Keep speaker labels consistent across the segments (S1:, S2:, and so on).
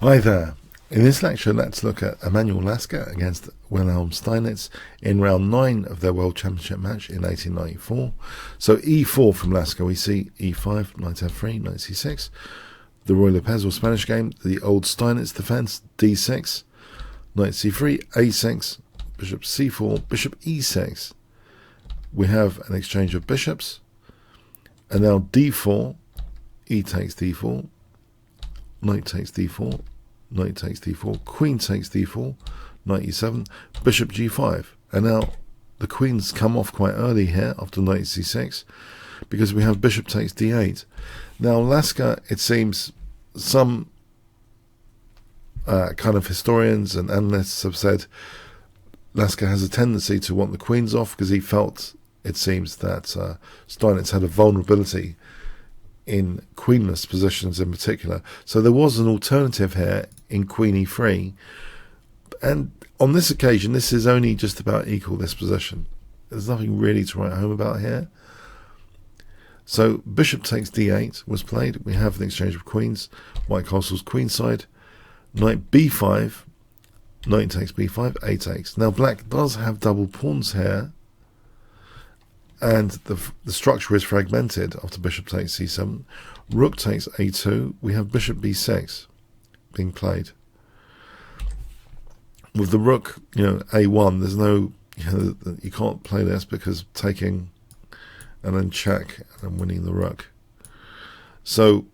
S1: Hi there. In this lecture, let's look at Emanuel Lasker against Wilhelm Steinitz in round 9 of their World Championship match in 1894. So e4 from Lasker, we see e5, knight f3, knight c6. The Roy Lopez or Spanish game, the old Steinitz defense, d6, knight c3, a6, bishop c4, bishop e6. We have an exchange of bishops, and now d4, e takes d4, knight takes d4, knight takes d4, queen takes d4, knight e7, bishop g5. And now the queen's come off quite early here after knight c6 because we have bishop takes d8. Now Lasker, it seems, some kind of historians and analysts have said Lasker has a tendency to want the queens off because he felt, it seems, that Steinitz had a vulnerability in queenless positions in particular. So there was an alternative here in queen e3, and on this occasion this is only just about equal, this position. There's nothing really to write home about here. So bishop takes d8 was played. We have an exchange of queens, white castle's queenside, knight b5, knight takes b5, a takes. Now black does have double pawns here, and the structure is fragmented after bishop takes c7. Rook takes a2. We have bishop b6 being played. With the rook, a1, there's no, you can't play this because taking and then check and then winning the rook. So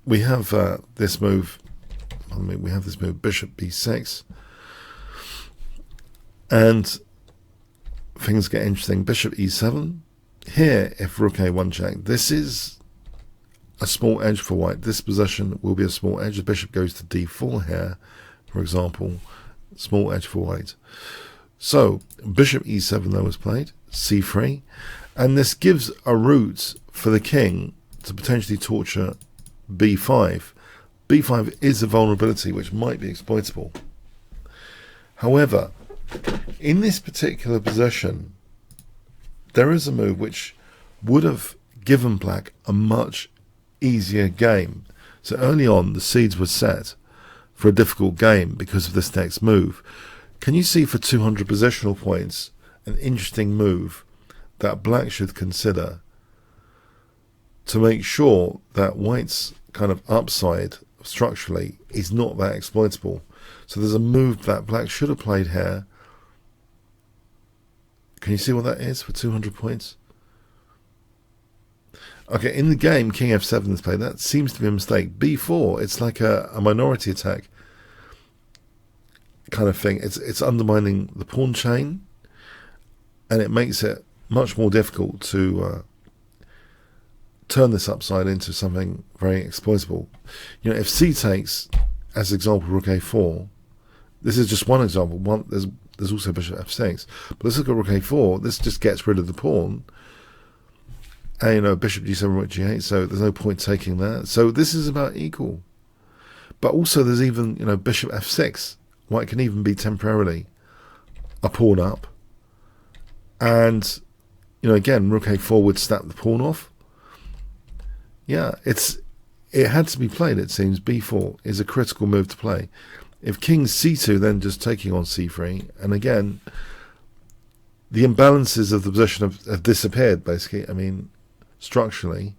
S1: we have this move. We have this move, bishop b6, and things get interesting. Bishop e7. Here, if rook a1 check, this is a small edge for white. This position will be a small edge. The bishop goes to d4 here, for example. Small edge for white. So, bishop e7 though was played, c3, and this gives a route for the king to potentially torture b5. b5 is a vulnerability which might be exploitable. However, in this particular position, there is a move which would have given black a much easier game. So early on, the seeds were set for a difficult game because of this next move. Can you see for 200 positional points an interesting move that black should consider to make sure that white's kind of upside structurally is not that exploitable? So there's a move that black should have played here. Can you see what that is for 200 points? Okay, in the game, king f7 is played. That seems to be a mistake. b4, it's like a minority attack kind of thing. It's undermining the pawn chain, and it makes it much more difficult to turn this upside into something very exploitable. If c takes, as example, rook a4, this is just one example. There's also bishop f6. But let's look at rook a4. This just gets rid of the pawn. And, bishop g7, rook g8. So there's no point taking that. So this is about equal. But also there's even, bishop f6. White can even be temporarily a pawn up. And, again, rook a4 would snap the pawn off. Yeah, it had to be played, it seems. b4 is a critical move to play. If king c2, then just taking on c3, and again, the imbalances of the position have disappeared, basically. Structurally,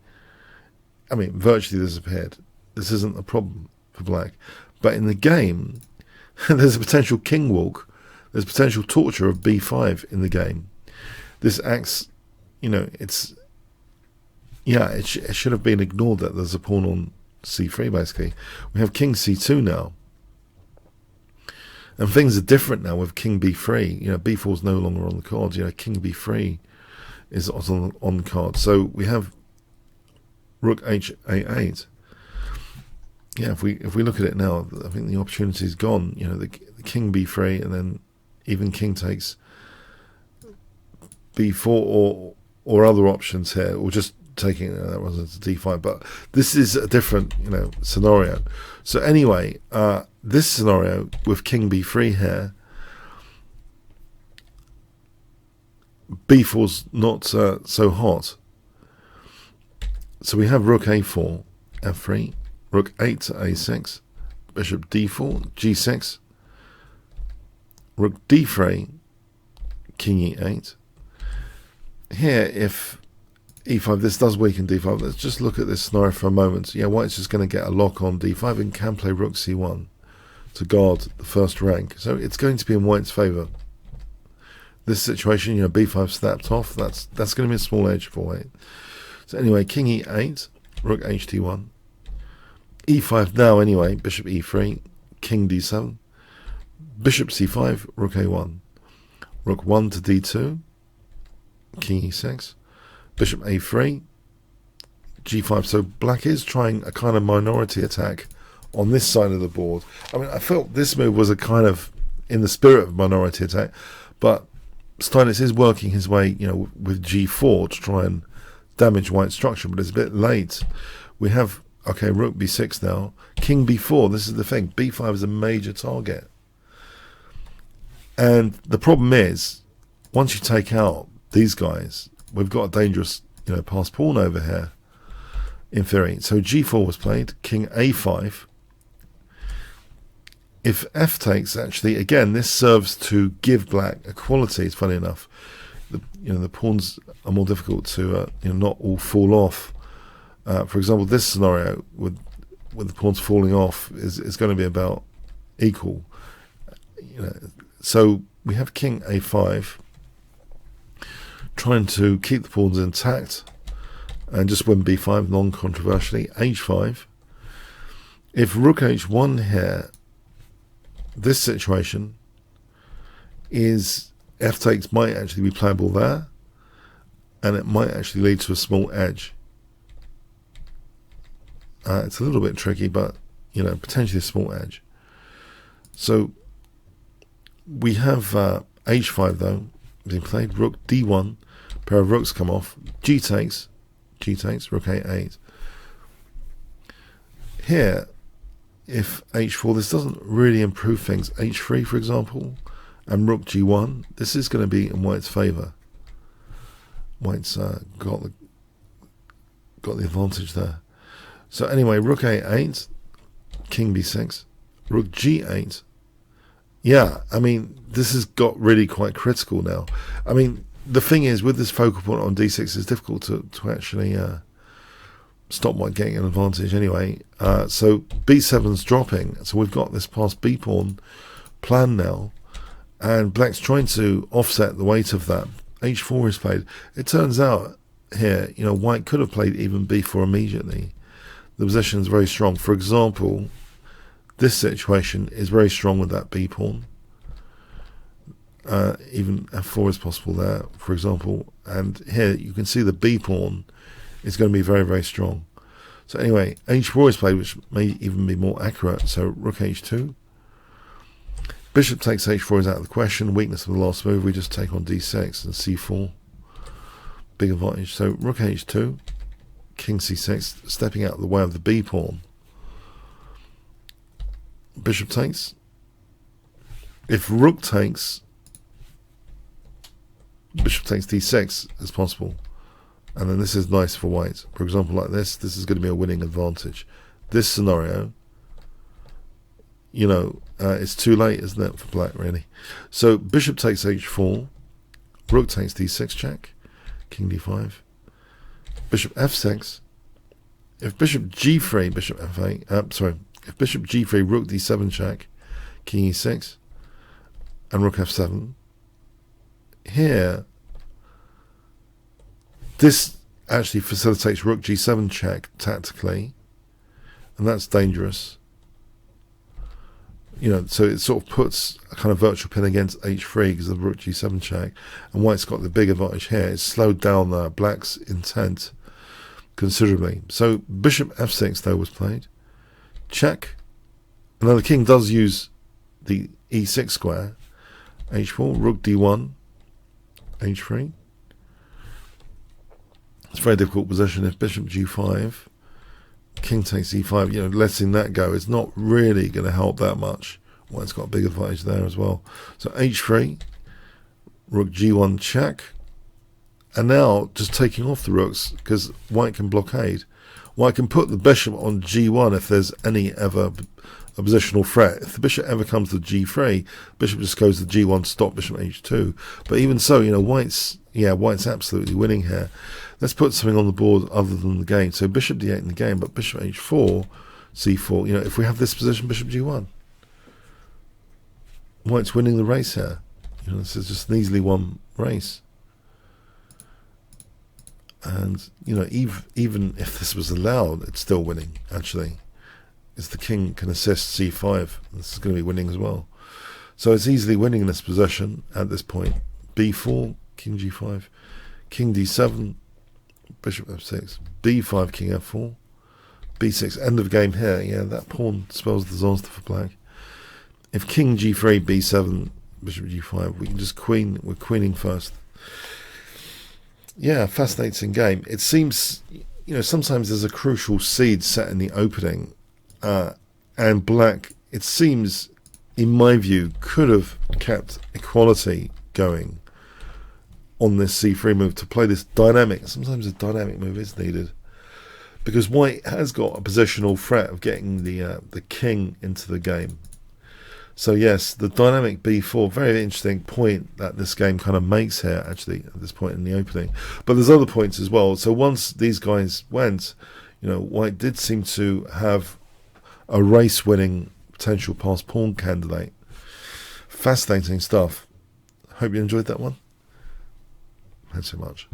S1: virtually disappeared. This isn't a problem for black. But in the game, there's a potential king walk. There's potential torture of b5 in the game. This acts, it should have been ignored that there's a pawn on c3, basically. We have king c2 now. And things are different now with king b3. b4 is no longer on the cards. King b3 is on the card. So we have rook a8. Yeah, if we look at it now, I think the opportunity is gone. The king b3, and then even king takes b4 or other options here, or just taking that was a d5. But this is a different scenario. So anyway, this scenario with king b3 here, b4's not so hot. So we have rook a4, f3, rook 8 to a6, bishop d4, g6, rook d3, king e8. Here, if e5, this does weaken d5. Let's just look at this scenario for a moment. Yeah, white's just going to get a lock on d5 and can play rook c1 to guard the first rank. So it's going to be in white's favour. This situation, you know, b5 snapped off. That's going to be a small edge for white. So anyway, king e8, rook ht1, e5 now anyway, bishop e3, king d7, bishop c5, rook a1, rook 1 to d2, king e6, bishop a3, g5. So black is trying a kind of minority attack on this side of the board. I mean, I felt this move was a kind of in the spirit of minority attack, but Steinitz is working his way, you know, with g4 to try and damage white's structure, but it's a bit late. We have, okay, rook b6 now, king b4. This is the thing, b5 is a major target. And the problem is, once you take out these guys, we've got a dangerous, you know, passed pawn over here, in theory. So g4 was played, king a5. If f takes, actually, again, this serves to give black equality. It's funny enough. The pawns are more difficult to, not all fall off. For example, this scenario with the pawns falling off is going to be about equal. So we have king a5, trying to keep the pawns intact and just win b5 non-controversially. h5. If rook h1 here, this situation is f takes might actually be playable there, and it might actually lead to a small edge. It's a little bit tricky, but potentially a small edge. So we have h5 though being played. Rook d1, pair of rooks come off. G takes, rook a8. Here, if h4, this doesn't really improve things. h3, for example, and rook g1. This is going to be in white's favour. White's got the advantage there. So anyway, rook a8, king b6, rook g8. Yeah, I mean, this has got really quite critical now. I mean, the thing is, with this focal point on d6, it's difficult to actually stop white getting an advantage anyway. So b7's dropping. So we've got this passed b pawn plan now, and black's trying to offset the weight of that. h4 is played. It turns out here, white could have played even b4 immediately. The position is very strong. For example, this situation is very strong with that b pawn. Even f4 is possible there, for example. And here you can see the b pawn is going to be very, very strong. So anyway, h4 is played, which may even be more accurate. So rook h2. Bishop takes h4 is out of the question. Weakness of the last move. We just take on d6 and c4. Big advantage. So rook h2. King c6, stepping out of the way of the b pawn. Bishop takes. If rook takes, bishop takes d6 is possible. And then this is nice for white. For example, like this is going to be a winning advantage. This scenario, it's too late, isn't it, for black, really? So bishop takes h4, rook takes d6 check, king d5, bishop f6. If bishop g3, bishop f8, if bishop g3, rook d7 check, king e6, and rook f7. Here, this actually facilitates rook g7 check tactically, and that's dangerous. So it sort of puts a kind of virtual pin against h3 because of rook g7 check, and white's got the big advantage here. It's slowed down black's intent considerably. So bishop f6 though was played. Check. And now the king does use the e6 square. h4, rook d1, h3. It's a very difficult position. If bishop g5, king takes e5, letting that go is not really going to help that much. White's got a big advantage there as well. So h3, rook g1 check. And now just taking off the rooks because white can blockade. White can put the bishop on g1 if there's any ever a positional threat. If the bishop ever comes to g3, bishop just goes to g1 to stop bishop h2. But even so, white's absolutely winning here. Let's put something on the board other than the game. So bishop d8 in the game, but bishop h4, c4. If we have this position, bishop g1, white's winning the race here. This is just an easily won race. And even if this was allowed, it's still winning. Actually, as the king can assist c5, this is going to be winning as well. So it's easily winning this position at this point. b4, king g5, king d7, bishop f6, b5, king f4, b6. End of game here. Yeah, that pawn spells disaster for black. If king g3, b7, bishop g5, we can just queen. We're queening first. Yeah, fascinating game. It seems, sometimes there's a crucial seed set in the opening, and black, it seems, in my view, could have kept equality going on this c3 move to play this dynamic. Sometimes a dynamic move is needed, because white has got a positional threat of getting the king into the game. So yes, the dynamic b4, very interesting point that this game kind of makes here, actually, at this point in the opening. But there's other points as well. So once these guys went, white did seem to have a race-winning potential pass pawn candidate. Fascinating stuff. Hope you enjoyed that one. Thanks so much.